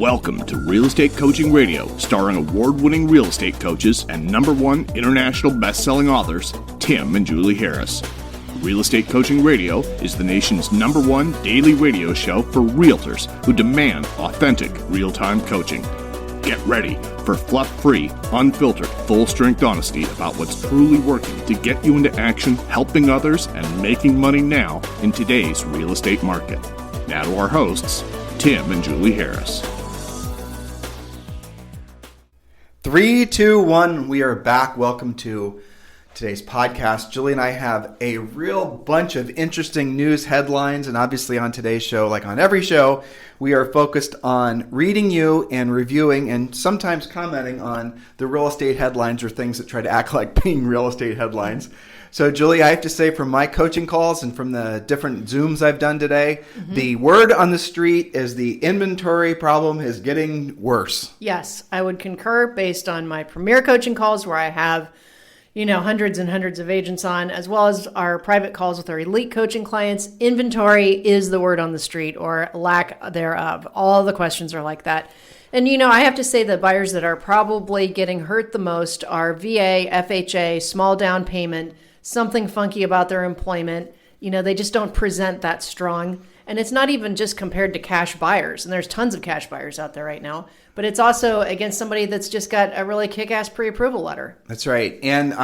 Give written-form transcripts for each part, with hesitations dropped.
Welcome to Real Estate Coaching Radio, starring award-winning real estate coaches and #1 international best-selling authors, Tim and Julie Harris. Real Estate Coaching Radio is the nation's #1 daily radio show for realtors who demand authentic, real-time coaching. Get ready for fluff-free, unfiltered, full-strength honesty about what's truly working to get you into action, helping others, and making money now in today's real estate market. Now to our hosts, Tim and Julie Harris. 3, 2, 1, we are back. Welcome to today's podcast. Julie and I have a real bunch of interesting news headlines, and obviously on today's show, like on every show, we are focused on reading you and reviewing and sometimes commenting on the real estate headlines or things that try to act like being real estate headlines. So, Julie, I have to say from my coaching calls and from the different Zooms I've done today, the word on the street is the inventory problem is getting worse. Yes, I would concur based on my premier coaching calls where I have, hundreds and hundreds of agents on, as well as our private calls with our elite coaching clients. Inventory is the word on the street or lack thereof. All the questions are like that. And, I have to say the buyers that are probably getting hurt the most are VA, FHA, small down payment, something funky about their employment. They just don't present that strong. And it's not even just compared to cash buyers. And there's tons of cash buyers out there right now. But it's also against somebody that's just got a really kick-ass pre-approval letter. That's right. And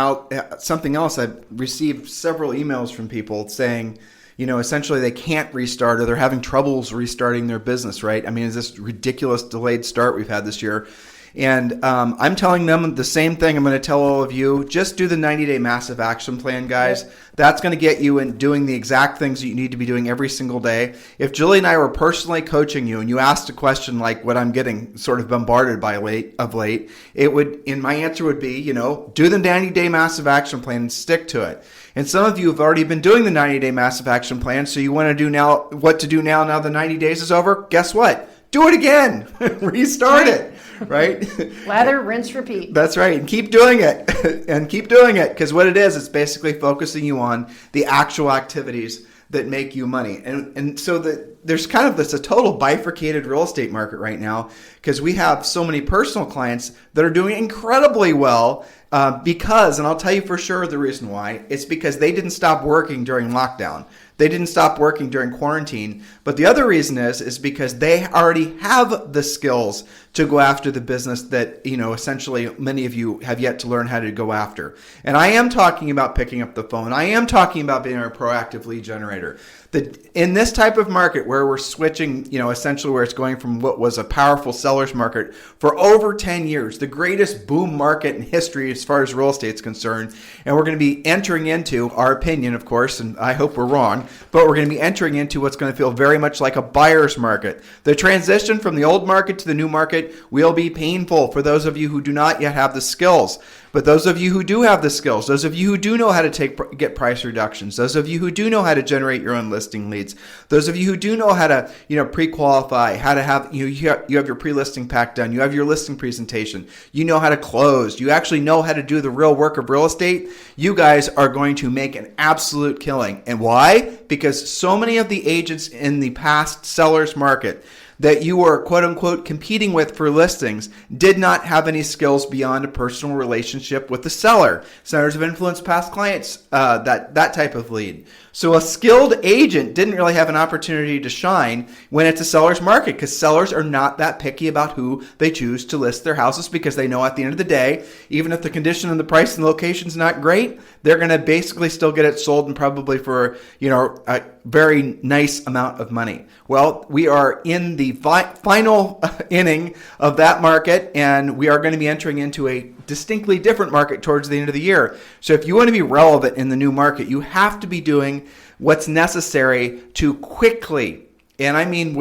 something else, I've received several emails from people saying, essentially they can't restart or they're having troubles restarting their business, right? I mean, it's this ridiculous delayed start we've had this year. And I'm telling them the same thing I'm going to tell all of you. Just do the 90-day massive action plan, guys. Yep. That's going to get you in doing the exact things that you need to be doing every single day. If Julie and I were personally coaching you and you asked a question like what I'm getting sort of bombarded by of late, my answer would be, do the 90-day massive action plan and stick to it. And some of you have already been doing the 90-day massive action plan, so you want to do now what to do now the 90 days is over. Guess what? Do it again. Restart it. Right? Lather, rinse, repeat. That's right. And keep doing it. And keep doing it. Because what it is, it's basically focusing you on the actual activities that make you money. And so there's kind of a total bifurcated real estate market right now because we have so many personal clients that are doing incredibly well because, and I'll tell you for sure the reason why, it's because they didn't stop working during lockdown. They didn't stop working during quarantine. But the other reason is because they already have the skills to go after the business that, essentially many of you have yet to learn how to go after. And I am talking about picking up the phone. I am talking about being a proactive lead generator. In this type of market where we're switching, essentially where it's going from what was a powerful seller's market for over 10 years, the greatest boom market in history as far as real estate is concerned. And we're going to be entering into, our opinion, of course, and I hope we're wrong, but we're going to be entering into what's going to feel very much like a buyer's market. The transition from the old market to the new market will be painful for those of you who do not yet have the skills. But those of you who do have the skills, those of you who do know how to get price reductions, those of you who do know how to generate your own listing leads, those of you who do know how to, pre-qualify, how to have, you have your pre-listing pack done, you have your listing presentation, you know how to close, you actually know how to do the real work of real estate, you guys are going to make an absolute killing. And why? Because so many of the agents in the past seller's market that you were quote unquote competing with for listings did not have any skills beyond a personal relationship with the seller. Centers of influence, past clients, that type of lead. So a skilled agent didn't really have an opportunity to shine when it's a seller's market because sellers are not that picky about who they choose to list their houses because they know at the end of the day, even if the condition and the price and the location is not great, they're going to basically still get it sold and probably for, a very nice amount of money. Well, we are in the final inning of that market and we are going to be entering into a distinctly different market towards the end of the year. So if you want to be relevant in the new market, you have to be doing what's necessary to quickly, and I mean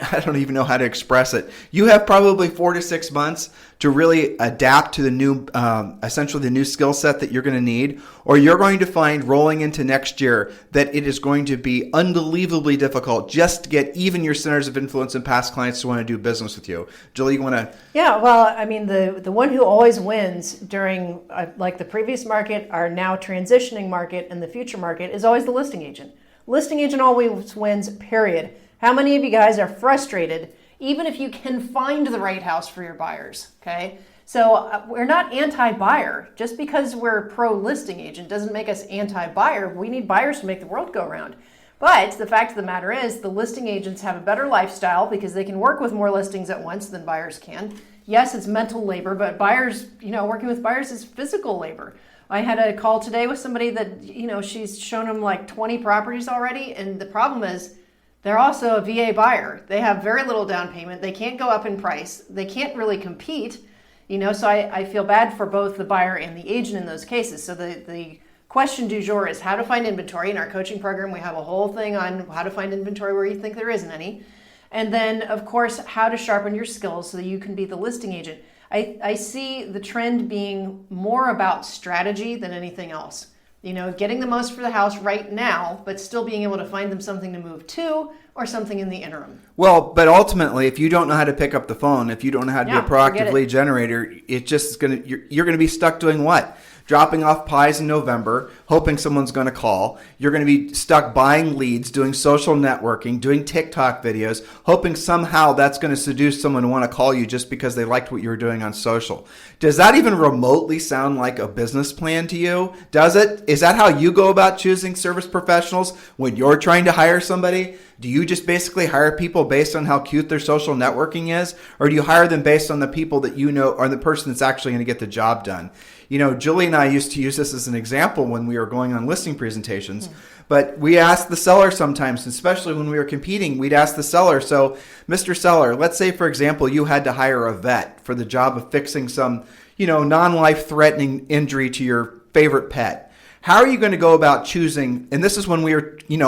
I don't even know how to express it. You have probably 4 to 6 months to really adapt to the new, essentially the new skill set that you're going to need, or you're going to find rolling into next year that it is going to be unbelievably difficult just to get even your centers of influence and past clients to want to do business with you. Julie, you want to? Yeah, well, I mean, the one who always wins during like the previous market, our now transitioning market, and the future market is always the listing agent. Listing agent always wins, period. How many of you guys are frustrated even if you can find the right house for your buyers, okay? So we're not anti-buyer. Just because we're pro-listing agent doesn't make us anti-buyer. We need buyers to make the world go round. But the fact of the matter is the listing agents have a better lifestyle because they can work with more listings at once than buyers can. Yes, it's mental labor, but buyers, working with buyers is physical labor. I had a call today with somebody that, she's shown them like 20 properties already. And the problem is they're also a VA buyer. They have very little down payment. They can't go up in price. They can't really compete, so I feel bad for both the buyer and the agent in those cases. So the question du jour is how to find inventory. In our coaching program, we have a whole thing on how to find inventory where you think there isn't any. And then, of course, how to sharpen your skills so that you can be the listing agent. I see the trend being more about strategy than anything else. Getting the most for the house right now, but still being able to find them something to move to or something in the interim. Well, but ultimately, if you don't know how to pick up the phone, if you don't know how to be a proactive lead generator, you're going to be stuck doing what? Dropping off pies in November, hoping someone's going to call. You're going to be stuck buying leads, doing social networking, doing TikTok videos, hoping somehow that's going to seduce someone to want to call you just because they liked what you were doing on social. Does that even remotely sound like a business plan to you? Does it? Is that how you go about choosing service professionals when you're trying to hire somebody? Do you just basically hire people based on how cute their social networking is? Or do you hire them based on the people that you know are the person that's actually going to get the job done? Julie and I used to use this as an example when we were going on listing presentations. But we asked the seller sometimes, especially when we were competing, we'd ask the seller, so Mr. Seller, let's say, for example, you had to hire a vet for the job of fixing some, non-life threatening injury to your favorite pet. How are you going to go about choosing? And this is when we were, we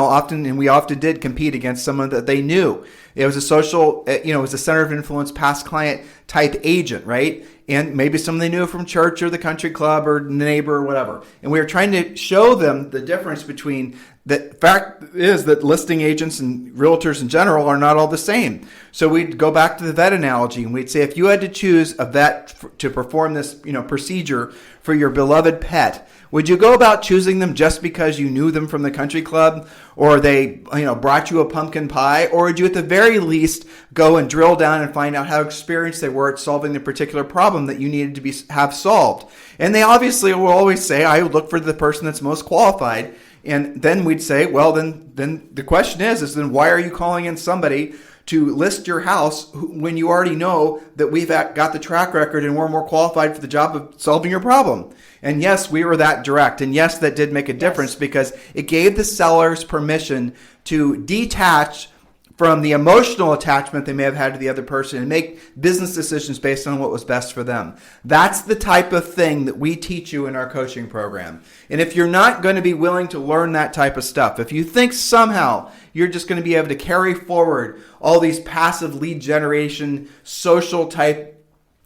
often did compete against someone that they knew. It was a social, it was a center of influence, past client type agent, right? And maybe someone they knew from church or the country club or the neighbor or whatever. And we were trying to show them the difference between the fact is that listing agents and realtors in general are not all the same. So we'd go back to the vet analogy and we'd say, if you had to choose a vet to perform this, procedure for your beloved pet, would you go about choosing them just because you knew them from the country club or they, brought you a pumpkin pie? Or would you at the very least go and drill down and find out how experienced they were at solving the particular problem that you needed to have solved? And they obviously will always say, I would look for the person that's most qualified. And then we'd say, well, then the question is why are you calling in somebody to list your house when you already know that we've got the track record and we're more qualified for the job of solving your problem? And yes, we were that direct. And yes, that did make a difference because it gave the sellers permission to detach from the emotional attachment they may have had to the other person and make business decisions based on what was best for them. That's the type of thing that we teach you in our coaching program. And if you're not going to be willing to learn that type of stuff, if you think somehow you're just going to be able to carry forward all these passive lead generation, social type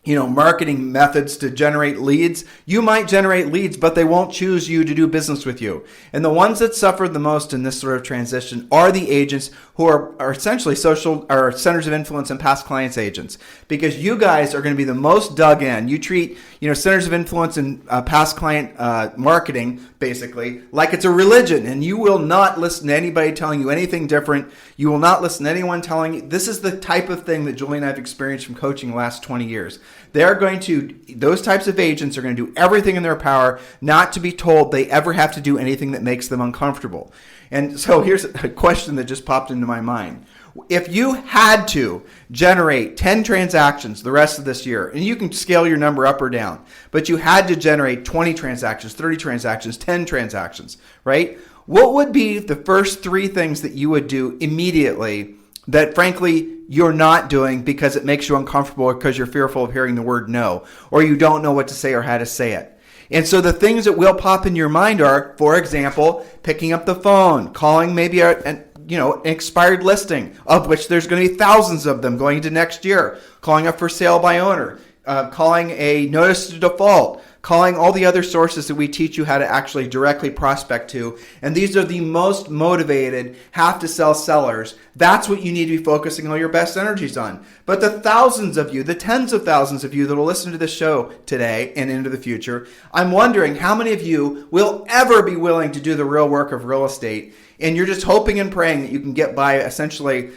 marketing methods to generate leads, you might generate leads, but they won't choose you to do business with you. And the ones that suffered the most in this sort of transition are the agents who are essentially centers of influence and past clients agents, because you guys are going to be the most dug in. You treat, centers of influence and past client marketing basically like it's a religion, and you will not listen to anybody telling you anything different. You will not listen to anyone telling you. This is the type of thing that Julie and I have experienced from coaching the last 20 years. Those types of agents are going to do everything in their power not to be told they ever have to do anything that makes them uncomfortable. And so here's a question that just popped into my mind. If you had to generate 10 transactions the rest of this year, and you can scale your number up or down, but you had to generate 20 transactions, 30 transactions, 10 transactions, right? What would be the first 3 things that you would do immediately that, frankly, you're not doing because it makes you uncomfortable or because you're fearful of hearing the word no, or you don't know what to say or how to say it? And so the things that will pop in your mind are, for example, picking up the phone, calling maybe an expired listing, of which there's going to be thousands of them going into next year, calling a for sale by owner, calling a notice to default, calling all the other sources that we teach you how to actually directly prospect to. And these are the most motivated, have to sell sellers. That's what you need to be focusing all your best energies on. But the thousands of you, the tens of thousands of you that will listen to this show today and into the future, I'm wondering how many of you will ever be willing to do the real work of real estate. And you're just hoping and praying that you can get by essentially,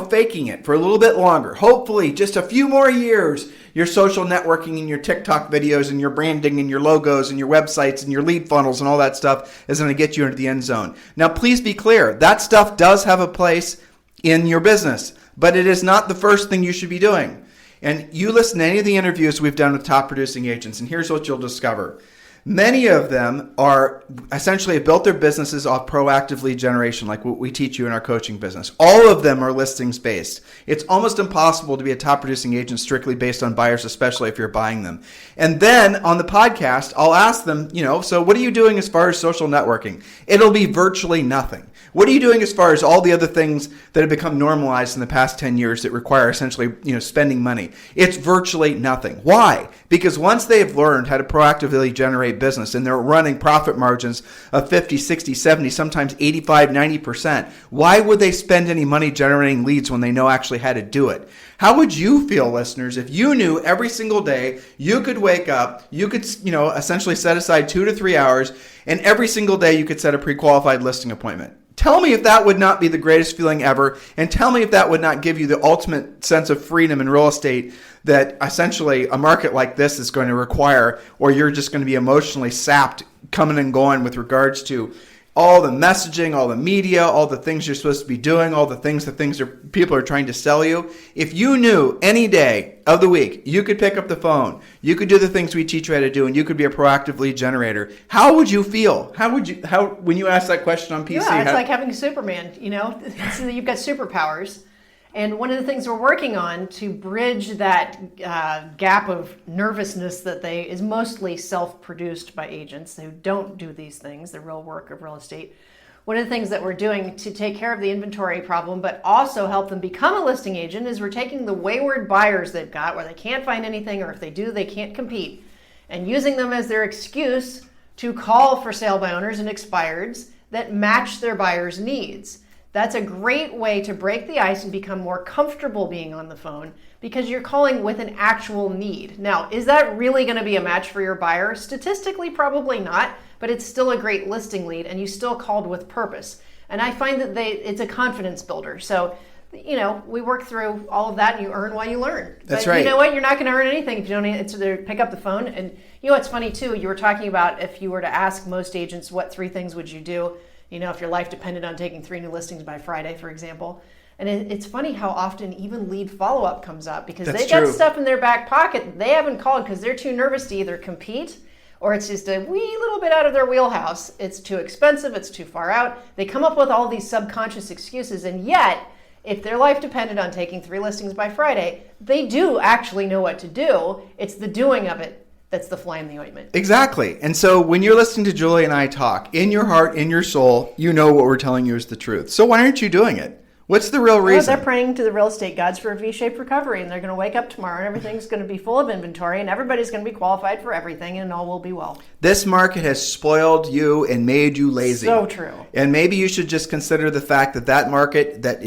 faking it for a little bit longer. Hopefully, just a few more years, your social networking and your TikTok videos and your branding and your logos and your websites and your lead funnels and all that stuff is going to get you into the end zone. Now, please be clear. That stuff does have a place in your business, but it is not the first thing you should be doing. And you listen to any of the interviews we've done with top producing agents, and here's what you'll discover. Many of them are essentially built their businesses off proactive lead generation, like what we teach you in our coaching business. All of them are listings based. It's almost impossible to be a top producing agent strictly based on buyers, especially if you're buying them. And then on the podcast, I'll ask them, so what are you doing as far as social networking? It'll be virtually nothing. What are you doing as far as all the other things that have become normalized in the past 10 years that require essentially, spending money? It's virtually nothing. Why? Because once they've learned how to proactively generate business and they're running profit margins of 50, 60, 70, sometimes 85, 90%, why would they spend any money generating leads when they know actually how to do it? How would you feel, listeners, if you knew every single day you could wake up, you could, essentially set aside 2 to 3 hours, and every single day you could set a pre-qualified listing appointment? Tell me if that would not be the greatest feeling ever, and tell me if that would not give you the ultimate sense of freedom in real estate that essentially a market like this is going to require, or you're just going to be emotionally sapped coming and going with regards to all the messaging, all the media, all the things you're supposed to be doing, all the things people are trying to sell you. If you knew any day of the week you could pick up the phone, you could do the things we teach you how to do, and you could be a proactive lead generator, how would you feel? How when you ask that question on PC? Yeah, it's like having Superman, so you've got superpowers. And one of the things we're working on to bridge that gap of nervousness that is mostly self-produced by agents who don't do these things, the real work of real estate. One of the things that we're doing to take care of the inventory problem, but also help them become a listing agent, is we're taking the wayward buyers they've got where they can't find anything, or if they do, they can't compete, and using them as their excuse to call for sale by owners and expireds that match their buyers' needs. That's a great way to break the ice and become more comfortable being on the phone because you're calling with an actual need. Now, is that really going to be a match for your buyer? Statistically, probably not, but it's still a great listing lead and you still called with purpose. And I find that it's a confidence builder. So, we work through all of that and you earn while you learn. That's but right. You know what? You're not going to earn anything if you don't answer pick up the phone. And what's funny too, you were talking about if you were to ask most agents what 3 things would you do, if your life depended on taking 3 new listings by Friday, for example. And it's funny how often even lead follow-up comes up because That's they got true. stuff in their back pocket they haven't called because they're too nervous to either compete or it's just a wee little bit out of their wheelhouse. It's too expensive. It's too far out. They come up with all these subconscious excuses. And yet, if their life depended on taking 3 listings by Friday, they do actually know what to do. It's the doing of it that's the fly in the ointment. Exactly. And so when you're listening to Julie and I talk, in your heart, in your soul, you know what we're telling you is the truth. So why aren't you doing it? What's the real reason? They're praying to the real estate gods for a V-shaped recovery, and they're going to wake up tomorrow and everything's going to be full of inventory and everybody's going to be qualified for everything and all will be well. This market has spoiled you and made you lazy. So true. And maybe you should just consider the fact that market that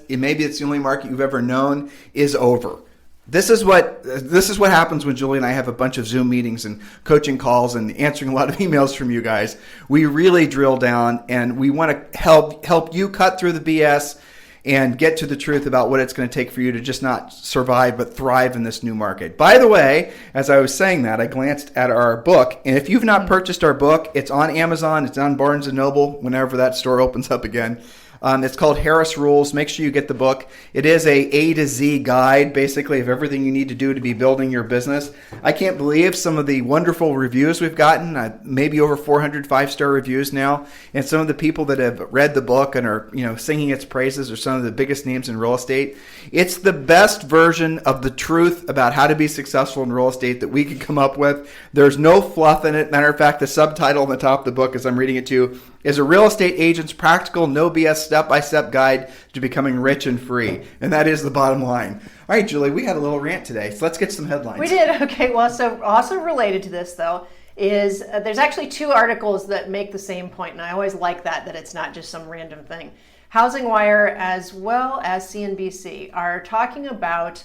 maybe it's the only market you've ever known, is over. This is what happens when Julie and I have a bunch of Zoom meetings and coaching calls and answering a lot of emails from you guys. We really drill down and we want to help you cut through the BS and get to the truth about what it's going to take for you to just not survive but thrive in this new market. By the way, as I was saying that, I glanced at our book, and if you've not purchased our book, it's on Amazon, it's on Barnes & Noble whenever that store opens up again. It's called Harris Rules. Make sure you get the book. It is a to Z guide, basically, of everything you need to do to be building your business. I can't believe some of the wonderful reviews we've gotten, maybe over 400 5-star reviews now, and some of the people that have read the book and are singing its praises are some of the biggest names in real estate. It's the best version of the truth about how to be successful in real estate that we could come up with. There's no fluff in it. Matter of fact, the subtitle on the top of the book, as I'm reading it to you, is a real estate agent's practical, no BS step-by-step guide to becoming rich and free. And that is the bottom line. All right, Julie, we had a little rant today, so let's get some headlines. We did. Okay, well, so also related to this, though, is there's actually 2 articles that make the same point, and I always like that it's not just some random thing. Housing Wire as well as CNBC are talking about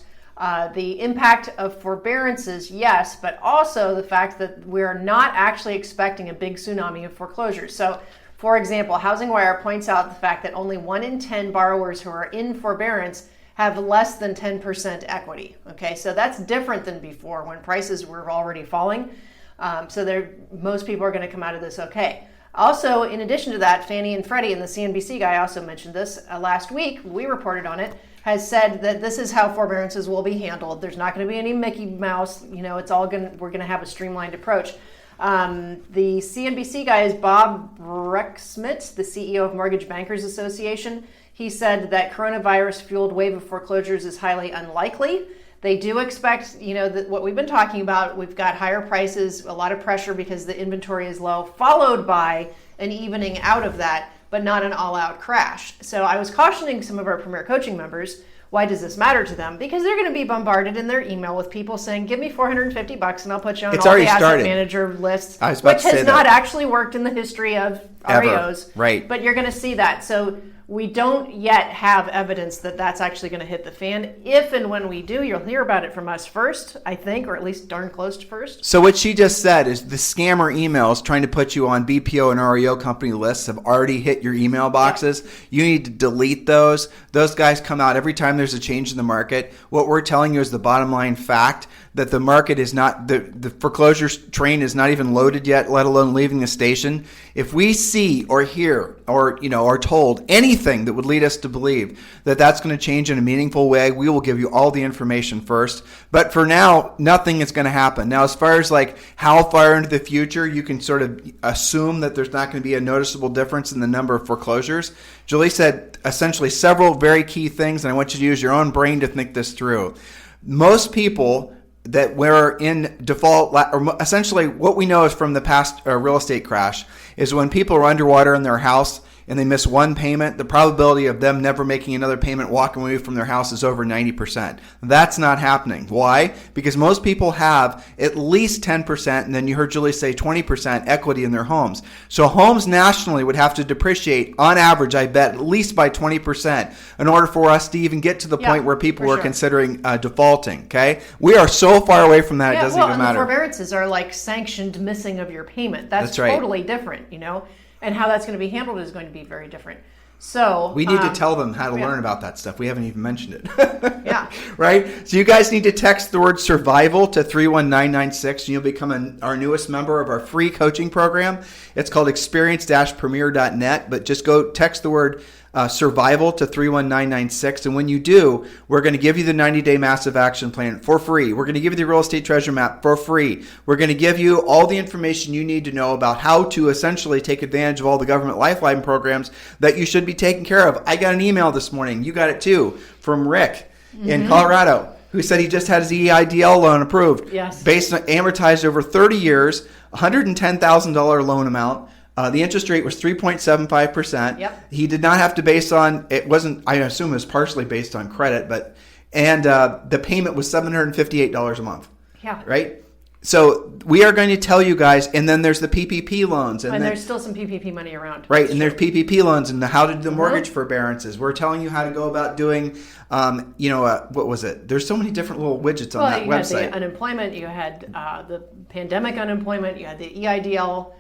the impact of forbearances, yes, but also the fact that we're not actually expecting a big tsunami of foreclosures. So, for example, Housing Wire points out the fact that only 1 in 10 borrowers who are in forbearance have less than 10% equity. Okay, so that's different than before when prices were already falling. So most people are going to come out of this okay. Also, in addition to that, Fannie and Freddie, and the CNBC guy also mentioned this last week, we reported on it, has said that this is how forbearances will be handled. There's not going to be any Mickey Mouse. It's all we're going to have a streamlined approach. The CNBC guy is Bob Recksmith, the CEO of Mortgage Bankers Association. He said that coronavirus-fueled wave of foreclosures is highly unlikely. They do expect, that what we've been talking about, we've got higher prices, a lot of pressure because the inventory is low, followed by an evening out of that, but not an all-out crash. So I was cautioning some of our Premier Coaching members, why does this matter to them? Because they're going to be bombarded in their email with people saying, give me $450 and I'll put you on all the asset manager lists, which has not actually worked in the history of REOs. Right. But you're going to see that. So we don't yet have evidence that that's actually going to hit the fan. If and when we do, you'll hear about it from us first, I think, or at least darn close to first. So what she just said is the scammer emails trying to put you on BPO and REO company lists have already hit your email boxes. You need to delete those. Those guys come out every time there's a change in the market. What we're telling you is the bottom line fact that the market is not, the foreclosures train is not even loaded yet, let alone leaving the station. If we see or hear or, are told anything that would lead us to believe that that's going to change in a meaningful way, we will give you all the information first. But for now, nothing is going to happen. Now, as far as like how far into the future, you can sort of assume that there's not going to be a noticeable difference in the number of foreclosures. Julie said essentially several very key things, and I want you to use your own brain to think this through. Most people that were in default, or essentially what we know is from the past real estate crash, is when people are underwater in their house and they miss one payment, the probability of them never making another payment, walking away from their house, is over 90%. That's not happening. Why? Because most people have at least 10%, and then you heard Julie say 20% equity in their homes. So homes nationally would have to depreciate, on average, I bet, at least by 20% in order for us to even get to the point where people were considering defaulting. Okay, we are so far away from that, it doesn't even matter. The forbearances are like sanctioned missing of your payment. That's totally different, and how that's going to be handled is going to be very different. So we need to tell them how to learn about that stuff. We haven't even mentioned it. Yeah. Right? So you guys need to text the word survival to 31996 and you'll become our newest member of our free coaching program. It's called experience-premier.net, but just go text the word survival to 31996, and when you do, we're going to give you the 90-day massive action plan for free. We're going to give you the real estate treasure map for free. We're going to give you all the information you need to know about how to essentially take advantage of all the government lifeline programs that you should be taking care of. I got an email this morning, you got it too, from Rick in Colorado, who said he just had his EIDL loan approved. Yes. Based on amortized over 30 years, $110,000 loan amount. The interest rate was 3.75%. Yep. He did not have to base on, it wasn't, I assume it was partially based on credit, but, and the payment was $758 a month. Yeah. Right? So we are going to tell you guys, and then there's the PPP loans. And there's still some PPP money around. Right, and there's PPP loans and how to do the mortgage forbearances. We're telling you how to go about doing, what was it? There's so many different little widgets on that website. You had the unemployment, you had the pandemic unemployment, you had the EIDL,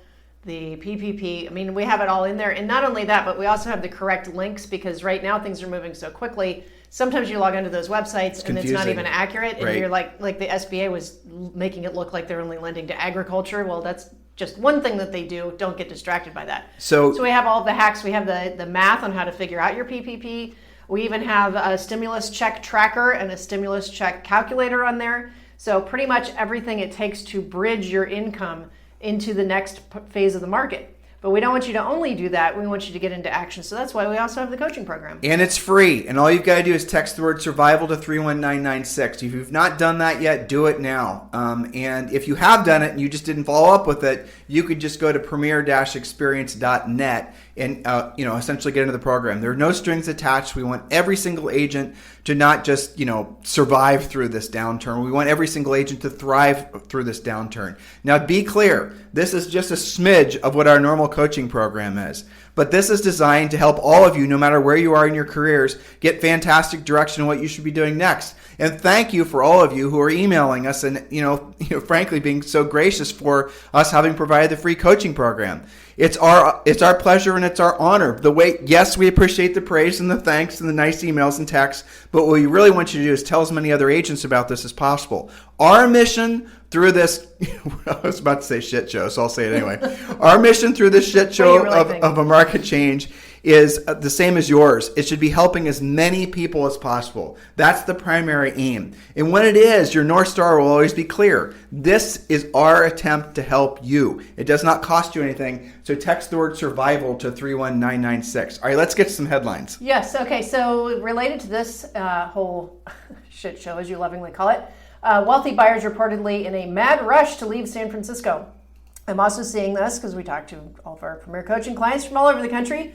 the PPP. I mean, we have it all in there. And not only that, but we also have the correct links, because right now things are moving so quickly. Sometimes you log onto those websites and it's not even accurate. And you're like the SBA was making it look like they're only lending to agriculture. Well, that's just one thing that they do. Don't get distracted by that. So we have all the hacks. We have the math on how to figure out your PPP. We even have a stimulus check tracker and a stimulus check calculator on there. So pretty much everything it takes to bridge your income into the next phase of the market. But we don't want you to only do that. We want you to get into action. So that's why we also have the coaching program. And it's free. And all you've got to do is text the word survival to 31996. If you've not done that yet, do it now. And if you have done it and you just didn't follow up with it, you could just go to premier-experience.net and essentially get into the program. There are no strings attached. We want every single agent to not just survive through this downturn. We want every single agent to thrive through this downturn. Now, be clear, this is just a smidge of what our normal coaching program is. But this is designed to help all of you, no matter where you are in your careers, get fantastic direction on what you should be doing next. And thank you for all of you who are emailing us and, frankly, being so gracious for us having provided the free coaching program. It's our pleasure and it's our honor. Yes, we appreciate the praise and the thanks and the nice emails and texts, but what we really want you to do is tell as many other agents about this as possible. Our mission through this, I was about to say shit show, so I'll say it anyway. Our mission through this shit show of a market change is the same as yours. It should be helping as many people as possible. That's the primary aim. And when it is, your North Star will always be clear. This is our attempt to help you. It does not cost you anything. So text the word survival to 31996. All right, let's get to some headlines. Yes. Okay. So related to this whole shit show, as you lovingly call it, wealthy buyers reportedly in a mad rush to leave San Francisco. I'm also seeing this because we talked to all of our Premier Coaching clients from all over the country.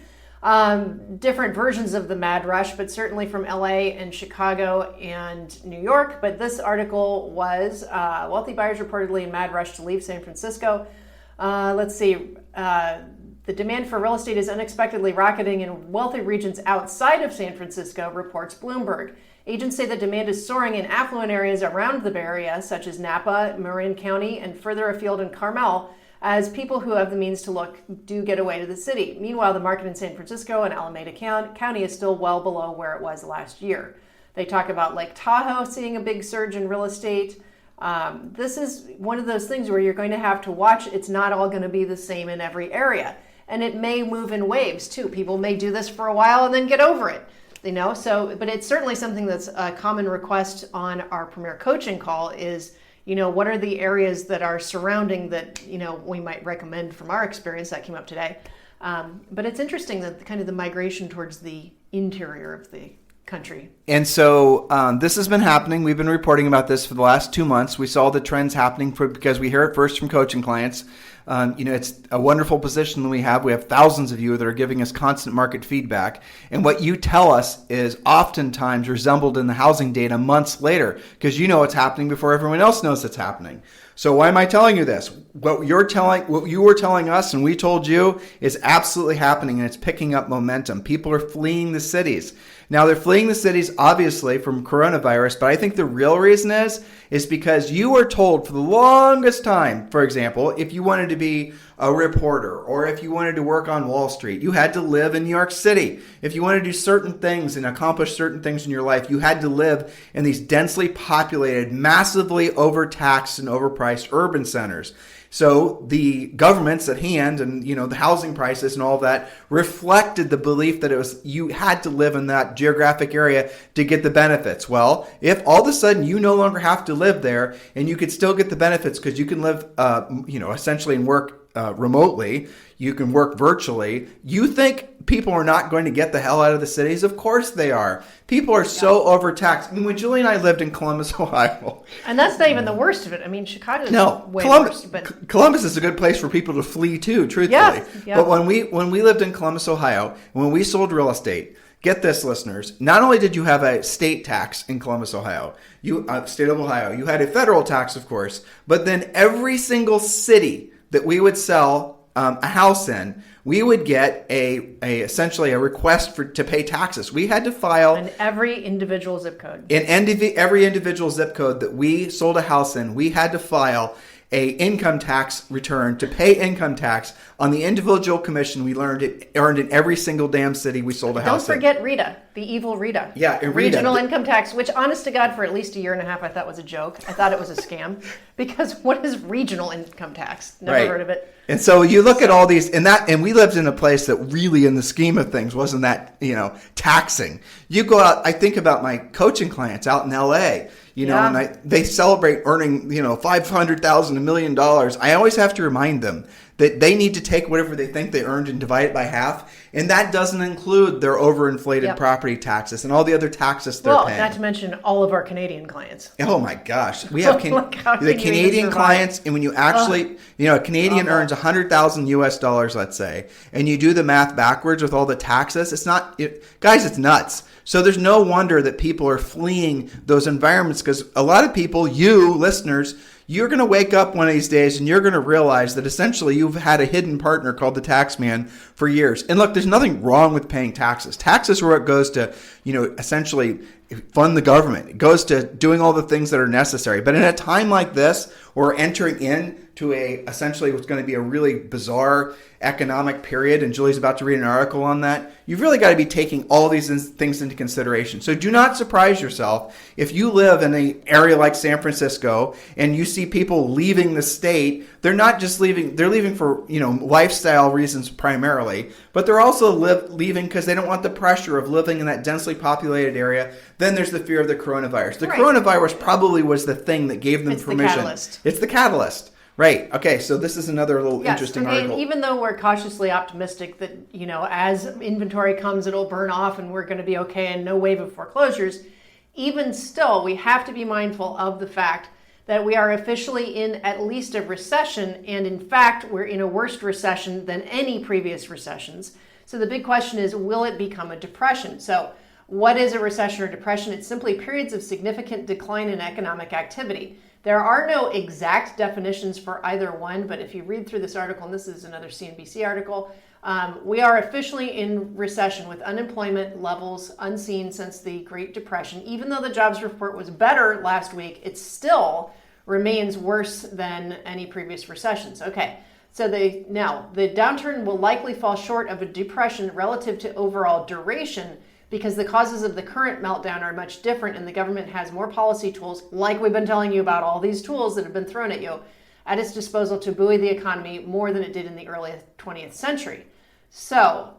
Different versions of the mad rush, but certainly from LA and Chicago and New York. But this article was wealthy buyers reportedly in mad rush to leave San Francisco. Let's see. The demand for real estate is unexpectedly rocketing in wealthy regions outside of San Francisco, reports Bloomberg. Agents say the demand is soaring in affluent areas around the Bay Area, such as Napa, Marin County, and further afield in Carmel, as people who have the means to look do get away to the city. Meanwhile, the market in San Francisco and Alameda County is still well below where it was last year. They talk about Lake Tahoe seeing a big surge in real estate. This is one of those things where you're going to have to watch. It's not all going to be the same in every area. And it may move in waves too. People may do this for a while and then get over it. But it's certainly something that's a common request on our Premier Coaching call is, what are the areas that are surrounding that, we might recommend from our experience that came up today. But it's interesting that kind of the migration towards the interior of the country. And so this has been happening. We've been reporting about this for the last 2 months. We saw the trends happening because we hear it first from coaching clients. It's a wonderful position that we have. We have thousands of you that are giving us constant market feedback. And what you tell us is oftentimes resembled in the housing data months later because you know what's happening before everyone else knows it's happening. So why am I telling you this? What you were telling us and we told you is absolutely happening, and it's picking up momentum. People are fleeing the cities. Now, they're fleeing the cities, obviously, from coronavirus, but I think the real reason is because you were told for the longest time, for example, if you wanted to be a reporter or if you wanted to work on Wall Street, you had to live in New York City. If you wanted to do certain things and accomplish certain things in your life, you had to live in these densely populated, massively overtaxed and overpriced urban centers. So the governments at hand and, the housing prices and all of that reflected the belief that you had to live in that geographic area to get the benefits. Well, if all of a sudden you no longer have to live there and you could still get the benefits because you can live, essentially and work remotely, you can work virtually, you think people are not going to get the hell out of the cities? Of course they are. People are so overtaxed. I mean, when Julie and I lived in Columbus, Ohio. And that's not even the worst of it. I mean, Chicago's way Columbus, worse. But Columbus is a good place for people to flee too, truthfully. Yeah. But when we lived in Columbus, Ohio, when we sold real estate, get this, listeners, not only did you have a state tax in Columbus, Ohio, state of Ohio, you had a federal tax, of course, but then every single city that we would sell a house in, we would get essentially a request to pay taxes. We had to file in every individual zip code. In every individual zip code that we sold a house in, we had to file a income tax return to pay income tax on the individual commission we earned in every single damn city we sold a house in. Don't forget RETA, the evil RETA. Yeah, RETA. Regional income tax, which honest to God for at least a year and a half I thought was a joke. I thought it was a scam because what is regional income tax? Never heard of it. And so you look at all these, and we lived in a place that really, in the scheme of things, wasn't that taxing. You go out. I think about my coaching clients out in LA. And they celebrate earning $500,000, $1 million. I always have to remind them that they need to take whatever they think they earned and divide it by half. And that doesn't include their overinflated property taxes and all the other taxes they're paying. Not to mention all of our Canadian clients. Oh my gosh. We have the Canadian clients, and when you actually, a Canadian earns $100,000 US dollars, let's say, and you do the math backwards with all the taxes, it's nuts. So there's no wonder that people are fleeing those environments, because a lot of people, you listeners, you're going to wake up one of these days and you're going to realize that essentially you've had a hidden partner called the tax man for years. And look, there's nothing wrong with paying taxes. Taxes are what goes to, essentially fund the government. It goes to doing all the things that are necessary. But in a time like this, we're entering into essentially what's going to be a really bizarre economic period, and Julie's about to read an article on that. You've really got to be taking all these things into consideration. So do not surprise yourself if you live in an area like San Francisco and you see people leaving the state. They're not just leaving, they're leaving for, lifestyle reasons primarily, but they're also leaving because they don't want the pressure of living in that densely populated area. Then there's the fear of the coronavirus. The coronavirus probably was the thing that gave them permission. It's the catalyst. Right. Okay. So this is another little interesting article. And even though we're cautiously optimistic that, as inventory comes, it'll burn off and we're going to be okay and no wave of foreclosures, even still, we have to be mindful of the fact that we are officially in at least a recession. And in fact, we're in a worse recession than any previous recessions. So the big question is, will it become a depression? So what is a recession or depression? It's simply periods of significant decline in economic activity. There are no exact definitions for either one, but if you read through this article, and this is another CNBC article, we are officially in recession with unemployment levels unseen since the Great Depression. Even though the jobs report was better last week, it still remains worse than any previous recessions. Okay, so the downturn will likely fall short of a depression relative to overall duration, because the causes of the current meltdown are much different, and the government has more policy tools, like we've been telling you about, all these tools that have been thrown at you, at its disposal to buoy the economy more than it did in the early 20th century. So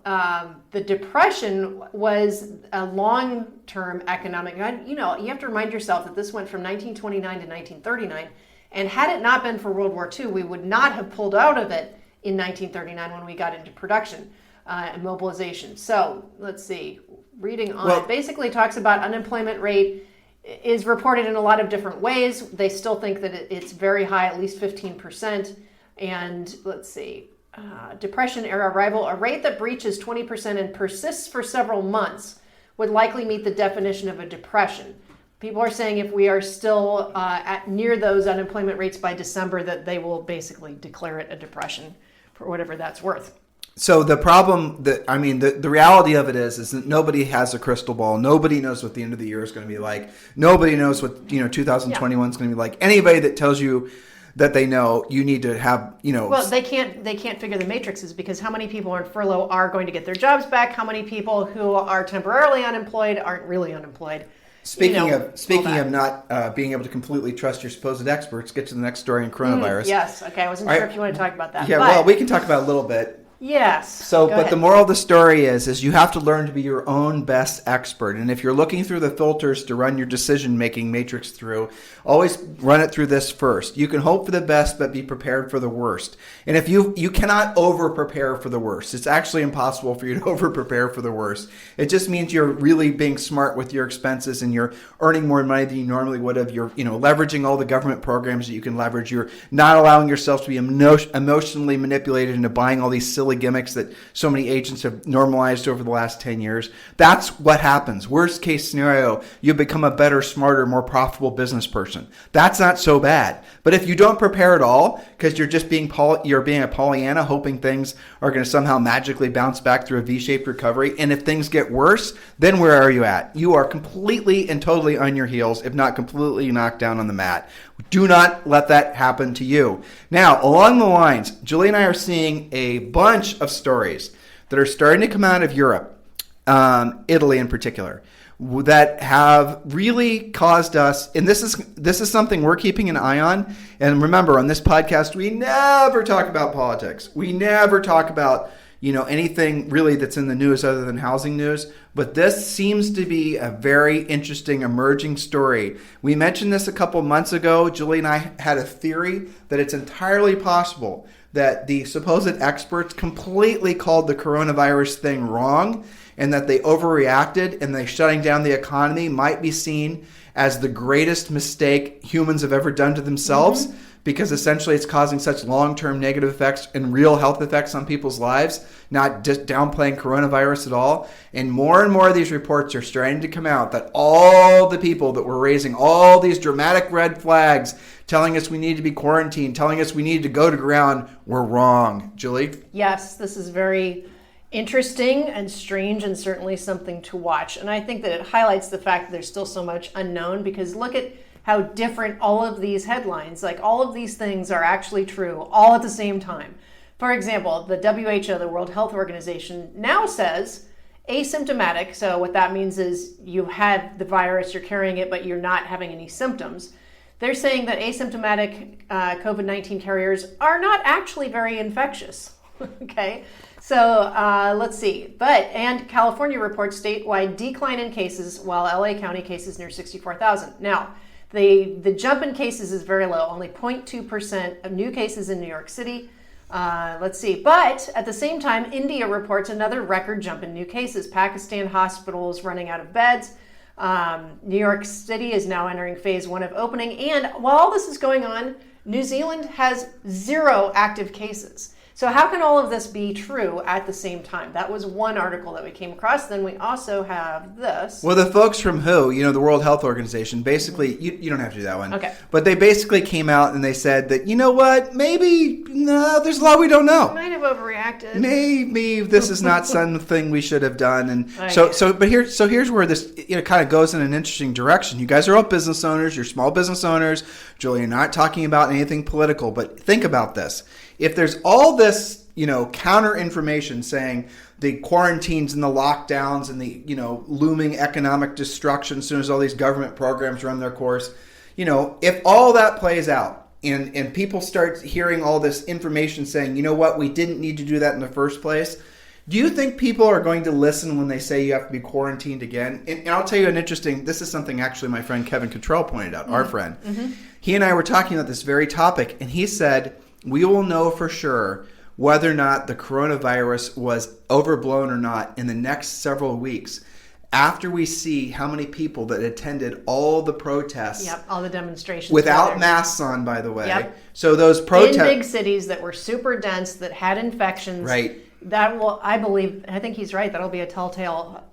the Depression was a long-term economic, you have to remind yourself that this went from 1929 to 1939, and had it not been for World War II, we would not have pulled out of it in 1939 when we got into production and mobilization. So let's see. Reading on it basically talks about unemployment rate is reported in a lot of different ways. They still think that it's very high, at least 15%. And let's see, Depression era arrival, a rate that breaches 20% and persists for several months would likely meet the definition of a depression. People are saying if we are still at near those unemployment rates by December, that they will basically declare it a depression for whatever that's worth. So the problem the reality of it is that nobody has a crystal ball. Nobody knows what the end of the year is going to be like. Nobody knows what 2021 is going to be like. Anybody that tells you that they know, you need to have Well, they can't figure the matrices, because how many people on furlough are going to get their jobs back? How many people who are temporarily unemployed aren't really unemployed? Speaking of not being able to completely trust your supposed experts, get to the next story in coronavirus. Yes. Okay. I wasn't sure if you want to talk about that. Yeah. Well, we can talk about it a little bit. Yes. But the moral of the story is you have to learn to be your own best expert. And if you're looking through the filters to run your decision-making matrix through, always run it through this first. You can hope for the best, but be prepared for the worst. And if you cannot over-prepare for the worst. It's actually impossible for you to over-prepare for the worst. It just means you're really being smart with your expenses, and you're earning more money than you normally would have. You're leveraging all the government programs that you can leverage. You're not allowing yourself to be emotionally manipulated into buying all these silly gimmicks that so many agents have normalized over the last 10 years. That's what happens. Worst case scenario, you become a better, smarter, more profitable business person. That's not so bad. But if you don't prepare at all, because you're just being a Pollyanna, hoping things are going to somehow magically bounce back through a V-shaped recovery, and if things get worse, then where are you at? You are completely and totally on your heels, if not completely knocked down on the mat. Do not let that happen to you. Now, along the lines, Julie and I are seeing a bunch of stories that are starting to come out of Europe, Italy in particular, that have really caused us, and this is something we're keeping an eye on. And remember, on this podcast, we never talk about politics. We never talk about anything really that's in the news other than housing news. But this seems to be a very interesting emerging story. We mentioned this a couple months ago. Julie and I had a theory that it's entirely possible that the supposed experts completely called the coronavirus thing wrong, and that they overreacted, and the shutting down the economy might be seen as the greatest mistake humans have ever done to themselves, because essentially it's causing such long-term negative effects and real health effects on people's lives, not just downplaying coronavirus at all. And more of these reports are starting to come out that all the people that were raising all these dramatic red flags, telling us we need to be quarantined, telling us we need to go to ground, were wrong. Julie? Yes, this is very interesting and strange, and certainly something to watch. And I think that it highlights the fact that there's still so much unknown, because look at how different all of these headlines, like all of these things are actually true all at the same time. For example, the WHO, the World Health Organization, now says asymptomatic. So what that means is you had the virus, you're carrying it, but you're not having any symptoms. They're saying that asymptomatic COVID-19 carriers are not actually very infectious. Okay, so let's see. And California reports statewide decline in cases, while LA County cases near 64,000. Now, the jump in cases is very low, only 0.2% of new cases in New York City. Let's see. But at the same time, India reports another record jump in new cases. Pakistan hospitals running out of beds. New York City is now entering phase 1 of opening. And while all this is going on, New Zealand has 0 active cases. So how can all of this be true at the same time? That was one article that we came across. Then we also have this. Well, the folks from WHO, the World Health Organization, basically, you don't have to do that one. Okay. But they basically came out and they said that, maybe, no, there's a lot we don't know. Might have overreacted. Maybe this is not something we should have done. And here's where this kind of goes in an interesting direction. You guys are all business owners. You're small business owners. Julie, you're not talking about anything political, but think about this. If there's all this, counter information saying the quarantines and the lockdowns and the, looming economic destruction as soon as all these government programs run their course, if all that plays out and people start hearing all this information saying, we didn't need to do that in the first place, do you think people are going to listen when they say you have to be quarantined again? And I'll tell you this is something actually my friend Kevin Cottrell pointed out, our friend. Mm-hmm. He and I were talking about this very topic, and he said, we will know for sure whether or not the coronavirus was overblown or not in the next several weeks after we see how many people that attended all the protests. Yep, all the demonstrations. Without masks on, by the way. Yep. So those protests. In big cities that were super dense, that had infections. Right. That will, I think he's right, that'll be a telltale,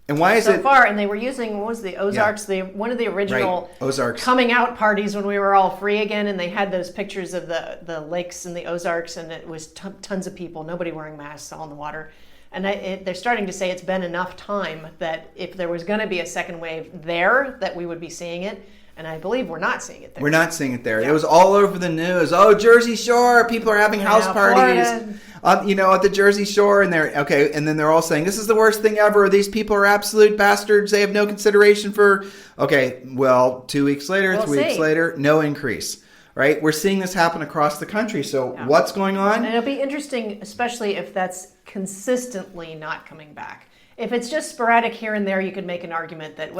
And why is so it far? And they were using, what was the Ozarks? One of the original Ozarks coming out parties when we were all free again, and they had those pictures of the lakes in the Ozarks, and it was tons of people, nobody wearing masks, all in the water. And they're starting to say it's been enough time that if there was going to be a second wave there, that we would be seeing it. And I believe we're not seeing it there. We're not seeing it there. Yeah. It was all over the news. Oh, Jersey Shore, people are having house parties. At the Jersey Shore, and then they're all saying this is the worst thing ever. These people are absolute bastards. They have no consideration for. Okay, well, 2 weeks later, 3 weeks later, no increase. Right? We're seeing this happen across the country. So what's going on? And it'll be interesting, especially if that's consistently not coming back. If it's just sporadic here and there, you could make an argument that,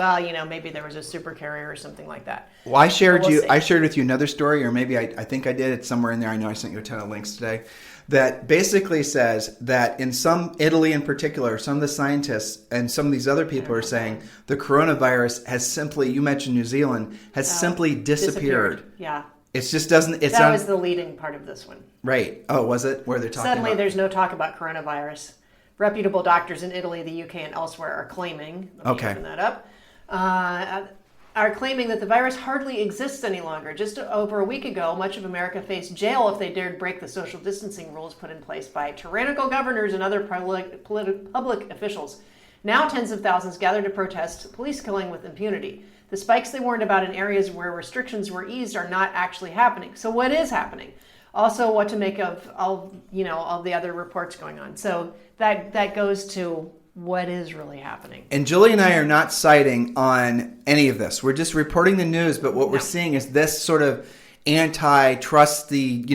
maybe there was a super carrier or something like that. Well, I shared with you another story, or maybe I think I did it somewhere in there. I know I sent you a ton of links today. That basically says that in Italy in particular, some of the scientists and some of these other people are saying the coronavirus has simply, you mentioned New Zealand, has simply disappeared. Yeah. It just doesn't. That was the leading part of this one. Right. Oh, was it? Where they're talking Suddenly about? There's no talk about coronavirus. Reputable doctors in Italy, the UK, and elsewhere are claiming, open that up, are claiming that the virus hardly exists any longer. Just over a week ago, much of America faced jail if they dared break the social distancing rules put in place by tyrannical governors and other public officials. Now tens of thousands gather to protest police killing with impunity. The spikes they warned about in areas where restrictions were eased are not actually happening. So what is happening? Also, what to make of all the other reports going on. So that goes to what is really happening. And Julie and I are not citing on any of this. We're just reporting the news, but what we're seeing is this sort of anti-trust the,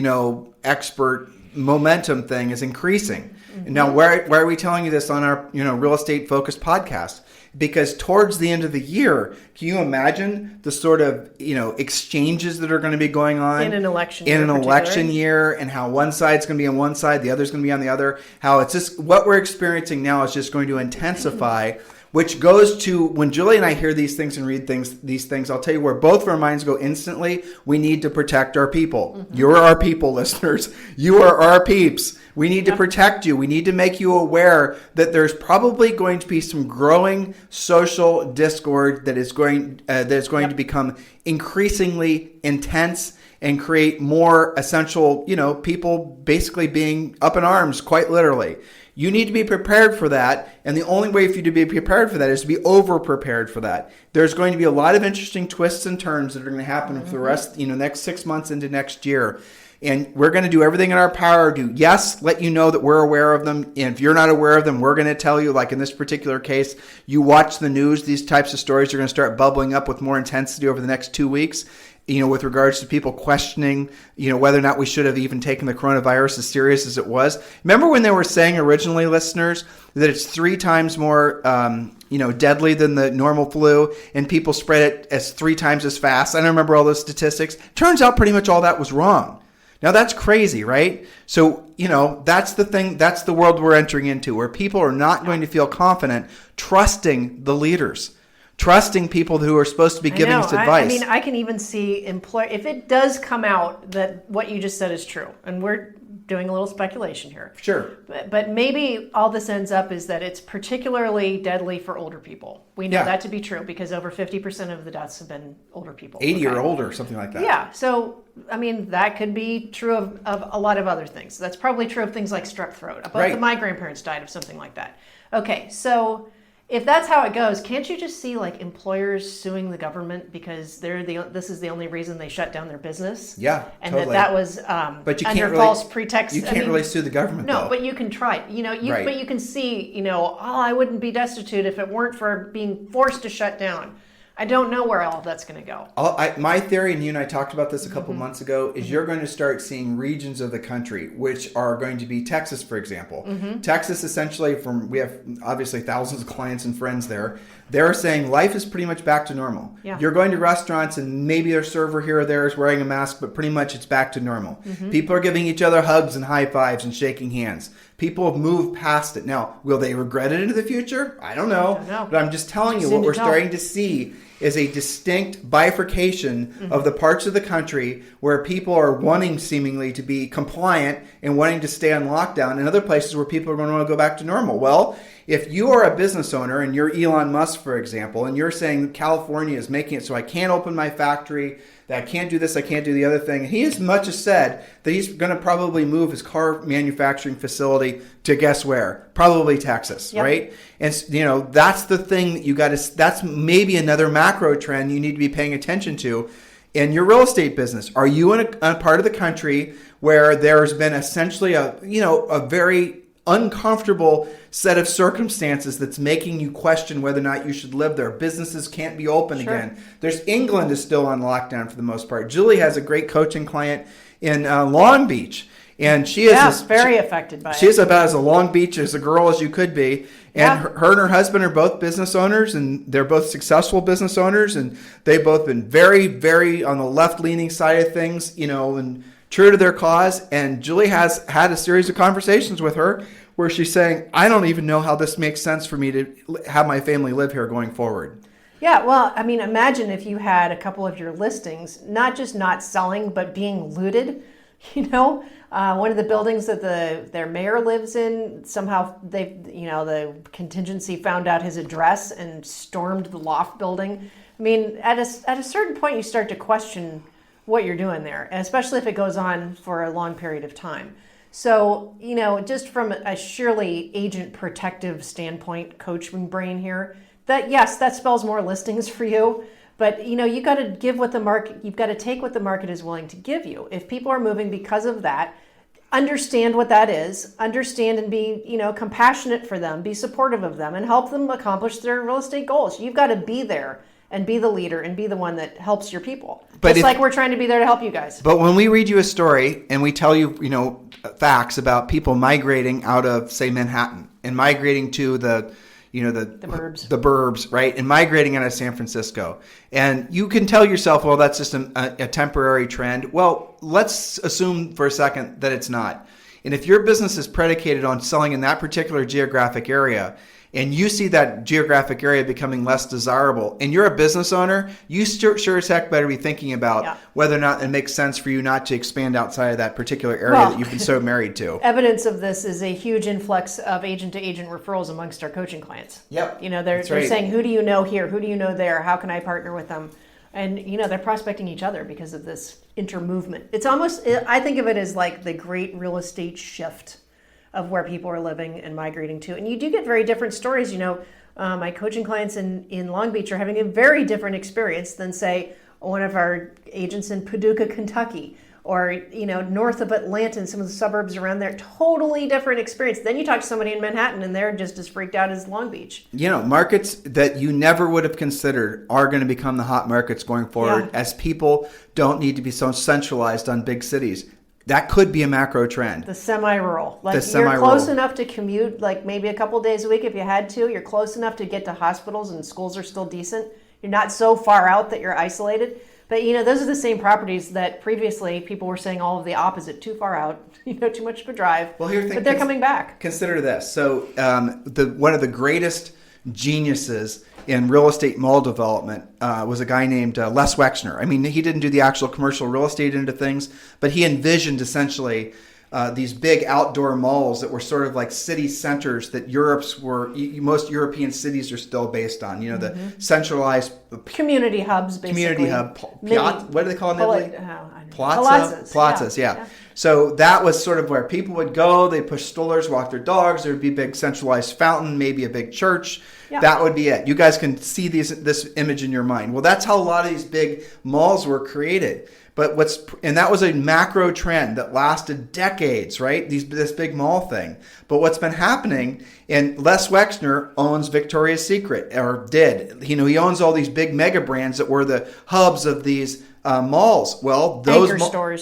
expert momentum thing is increasing. Now, why are we telling you this on our real estate focused podcast? Because towards the end of the year, can you imagine the sort of exchanges that are going to be going on in an election year, and how one side's going to be on one side, the other's going to be on the other? How it's just what we're experiencing now is just going to intensify. Which goes to when Julie and I hear these things and read these things, I'll tell you where both of our minds go instantly. We need to protect our people. Mm-hmm. You're our people, listeners. You are our peeps. We need to protect you. We need to make you aware that there's probably going to be some growing social discord that is going to become increasingly intense and create more essential, people basically being up in arms, quite literally. You need to be prepared for that, and the only way for you to be prepared for that is to be over-prepared for that. There's going to be a lot of interesting twists and turns that are going to happen for the rest, next 6 months into next year. And we're going to do everything in our power to, yes, let you know that we're aware of them. And if you're not aware of them, we're going to tell you, like in this particular case, you watch the news, these types of stories are going to start bubbling up with more intensity over the next 2 weeks. With regards to people questioning, whether or not we should have even taken the coronavirus as serious as it was. Remember when they were saying originally, listeners, that it's 3 times more, deadly than the normal flu, and people spread it as 3 times as fast? I don't remember all those statistics. Turns out pretty much all that was wrong. Now that's crazy, right? So, that's the thing, that's the world we're entering into, where people are not going to feel confident trusting the leaders. Trusting people who are supposed to be giving us advice. I can even see if it does come out that what you just said is true, and we're doing a little speculation here. Sure. But maybe all this ends up is that it's particularly deadly for older people. We know that to be true because over 50% of the deaths have been older people. 80 or older, something like that. Yeah. So, that could be true of a lot of other things. That's probably true of things like strep throat. Both of my grandparents died of something like that. Okay, so if that's how it goes, can't you just see employers suing the government because this is the only reason they shut down their business? Yeah, and totally. that was but you under can't false pretext. You can't really sue the government. No, though. But you can try. But you can see. I wouldn't be destitute if it weren't for being forced to shut down. I don't know where all of that's going to go. My theory, and you and I talked about this a couple months ago, is you're going to start seeing regions of the country, which are going to be Texas, for example. Texas, essentially, we have obviously thousands of clients and friends there. They're saying life is pretty much back to normal. Yeah. You're going to restaurants and maybe a server here or there is wearing a mask, but pretty much it's back to normal. People are giving each other hugs and high fives and shaking hands. People have moved past it. Now, will they regret it into the future? I don't know. But I'm just telling you, what we're starting to see is a distinct bifurcation of the parts of the country where people are wanting seemingly to be compliant and wanting to stay on lockdown, and other places where people are going to want to go back to normal. Well, if you are a business owner and you're Elon Musk, for example, and you're saying California is making it so I can't open my factory, that I can't do this, I can't do the other thing. He as much as said that he's going to probably move his car manufacturing facility to guess where? Probably Texas, right? And that's the thing that that's maybe another macro trend you need to be paying attention to in your real estate business. Are you in a part of the country where there's been essentially a very uncomfortable set of circumstances that's making you question whether or not you should live there? Businesses can't be open again. England is still on lockdown for the most part. Julie has a great coaching client in Long Beach, and she is very affected by it. She's about as a Long Beach as a girl as you could be. And her and her husband are both business owners, and they're both successful business owners, and they've both been very, very on the left-leaning side of things, and true to their cause. And Julie has had a series of conversations with her where she's saying, I don't even know how this makes sense for me to have my family live here going forward. Yeah, well, imagine if you had a couple of your listings, not just not selling, but being looted. One of the buildings that their mayor lives in, somehow the contingency found out his address and stormed the loft building. At a certain point, you start to question what you're doing there, and especially if it goes on for a long period of time. So, just from a sheerly agent protective standpoint, coaching brain here, that spells more listings for you. But, you got to give what the market, you've got to take what the market is willing to give you. If people are moving because of that, understand what that is, understand and be, compassionate for them, be supportive of them, and help them accomplish their real estate goals. You've got to be there and be the leader and be the one that helps your people. But like we're trying to be there to help you guys. But when we read you a story and we tell you, facts about people migrating out of, say, Manhattan and migrating to the burbs. The burbs, right? And migrating out of San Francisco. And you can tell yourself, well, that's just a temporary trend. Well, let's assume for a second that it's not. And if your business is predicated on selling in that particular geographic area, and you see that geographic area becoming less desirable, and you're a business owner, you sure as heck better be thinking about whether or not it makes sense for you not to expand outside of that particular area that you've been so married to. Evidence of this is a huge influx of agent-to-agent referrals amongst our coaching clients. Yep. They're saying, who do you know here? Who do you know there? How can I partner with them? And, they're prospecting each other because of this intermovement. It's almost, I think of it as like the great real estate shift of where people are living and migrating to. And you do get very different stories. My coaching clients in Long Beach are having a very different experience than, say, one of our agents in Paducah, Kentucky, or, north of Atlanta and some of the suburbs around there. Totally different experience. Then you talk to somebody in Manhattan and they're just as freaked out as Long Beach. Markets that you never would have considered are going to become the hot markets going forward as people don't need to be so centralized on big cities. That could be a macro trend. The semi-rural. You're close enough to commute, like maybe a couple days a week if you had to. You're close enough to get to hospitals and schools are still decent. You're not so far out that you're isolated. But, those are the same properties that previously people were saying all of the opposite. Too far out, too much of a drive. Well, but they're coming back. Consider this. So one of the greatest geniuses in real estate mall development was a guy named Les Wexner. I mean, he didn't do the actual commercial real estate into things, but he envisioned essentially these big outdoor malls that were sort of like city centers that most European cities are still based on. The centralized community hubs, basically. Community hub. What do they call them in Italy? Plazas, yeah. So that was sort of where people would go. They push strollers, walk their dogs. There would be a big centralized fountain, maybe a big church. Yeah. That would be it. You guys can see this image in your mind. Well, that's how a lot of these big malls were created. And that was a macro trend that lasted decades, right? This big mall thing. But what's been happening, and Les Wexner owns Victoria's Secret, or did. He owns all these big mega brands that were the hubs of these malls. Well, those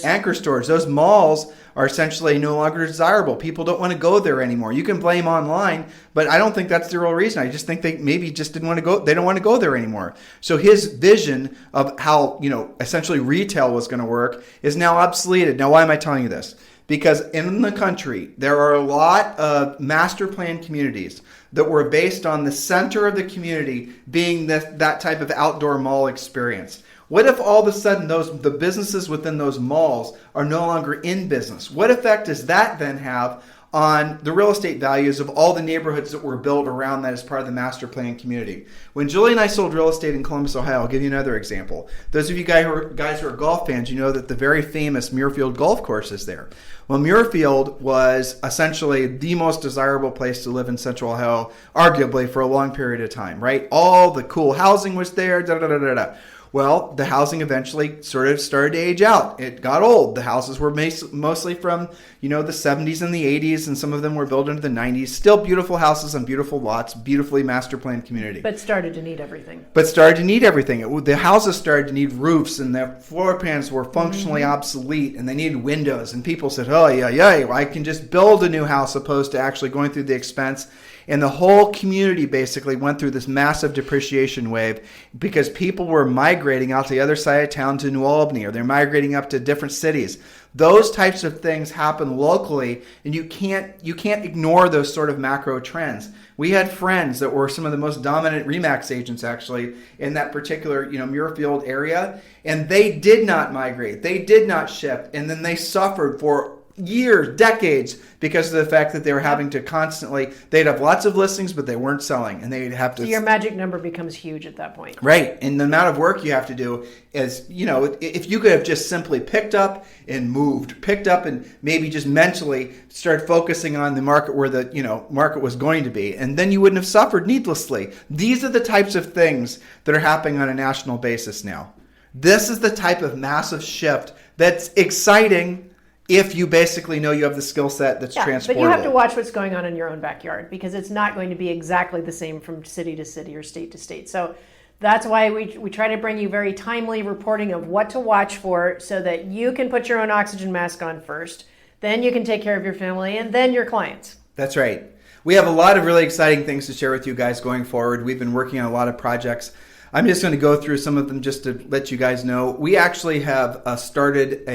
anchor stores, those malls are essentially no longer desirable. People don't want to go there anymore. You can blame online, but I don't think that's the real reason. I just think they maybe just didn't want to go. They don't want to go there anymore. So his vision of how, essentially retail was going to work is now obsoleted. Now, why am I telling you this? Because in the country, there are a lot of master plan communities that were based on the center of the community being that type of outdoor mall experience. What if all of a sudden the businesses within those malls are no longer in business? What effect does that then have on the real estate values of all the neighborhoods that were built around that as part of the master plan community? When Julie and I sold real estate in Columbus, Ohio, I'll give you another example. Those of you guys who are golf fans, you know that the very famous Muirfield golf course is there. Well, Muirfield was essentially the most desirable place to live in Central Ohio, arguably for a long period of time, right? All the cool housing was there, da-da-da-da-da. Well, the housing eventually sort of started to age out. It got old. The houses were mostly from, the 70s and the 80s, and some of them were built into the 90s. Still beautiful houses on beautiful lots, beautifully master planned community. But started to need everything. The houses started to need roofs, and the floor plans were functionally obsolete, and they needed windows. And people said, oh, yeah, I can just build a new house opposed to actually going through the expense. And the whole community basically went through this massive depreciation wave because people were migrating out to the other side of town to New Albany, or they're migrating up to different cities. Those types of things happen locally, and you can't ignore those sort of macro trends. We had friends that were some of the most dominant RE/MAX agents actually in that particular Muirfield area, and they did not migrate. They did not shift, and then they suffered for years, decades, because of the fact that they were having to constantly, they'd have lots of listings, but they weren't selling, and they'd have to... So your magic number becomes huge at that point. Right, and the amount of work you have to do is, if you could have just simply picked up and maybe just mentally started focusing on the market where the, market was going to be, and then you wouldn't have suffered needlessly. These are the types of things that are happening on a national basis now. This is the type of massive shift that's exciting if you basically know you have the skill set that's transportable. But you have to watch what's going on in your own backyard, because it's not going to be exactly the same from city to city or state to state. So that's why we try to bring you very timely reporting of what to watch for so that you can put your own oxygen mask on first. then you can take care of your family and then your clients. That's right. We have a lot of really exciting things to share with you guys going forward. We've been working on a lot of projects. I'm just going to go through some of them just to let you guys know. We actually have started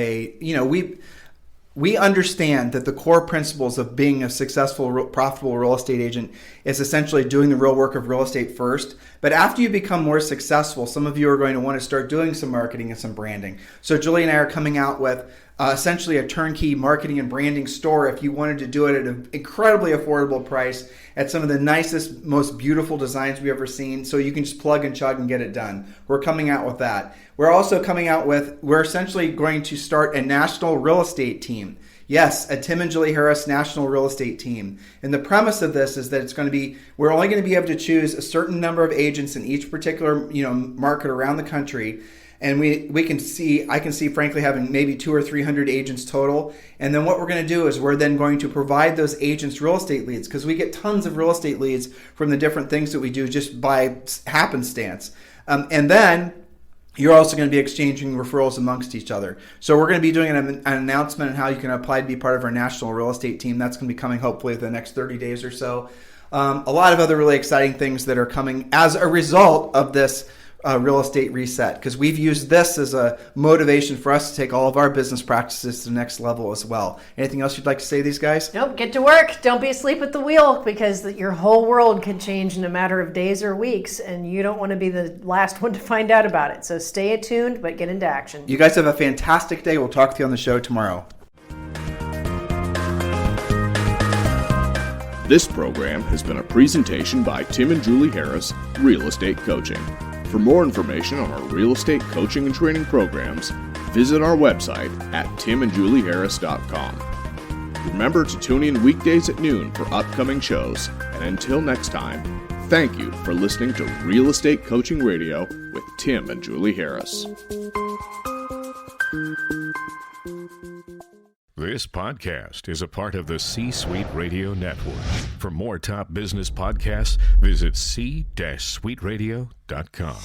we understand that the core principles of being a successful, profitable real estate agent is essentially doing the real work of real estate first. But after you become more successful, some of you are going to want to start doing some marketing and some branding. So Julie and I are coming out with essentially a turnkey marketing and branding store if you wanted to do it at an incredibly affordable price at some of the nicest, most beautiful designs we've ever seen. So you can just plug and chug and get it done. We're coming out with that. We're also coming out with, we're essentially going to start a national real estate team. Yes, a Tim and Julie Harris national real estate team. And the premise of this is that it's going to be, we're only going to be able to choose a certain number of agents in each particular market around the country. And I can see frankly having maybe 200 or 300 agents total. And then what we're going to do is we're then going to provide those agents real estate leads, because we get tons of real estate leads from the different things that we do just by happenstance. And then you're also going to be exchanging referrals amongst each other. So we're going to be doing an announcement on how you can apply to be part of our national real estate team. That's going to be coming hopefully within the next 30 days or so. A lot of other really exciting things that are coming as a result of this real estate reset, because we've used this as a motivation for us to take all of our business practices to the next level as well. Anything else you'd like to say to these guys? Nope, get to work. Don't be asleep at the wheel, because your whole world can change in a matter of days or weeks, and you don't want to be the last one to find out about it. So stay attuned, but get into action. You guys have a fantastic day. We'll talk to you on the show tomorrow. This program has been a presentation by Tim and Julie Harris, Real Estate Coaching. For more information on our real estate coaching and training programs, visit our website at timandjulieharris.com. Remember to tune in weekdays at noon for upcoming shows. And until next time, thank you for listening to Real Estate Coaching Radio with Tim and Julie Harris. This podcast is a part of the C-Suite Radio Network. For more top business podcasts, visit c-suiteradio.com.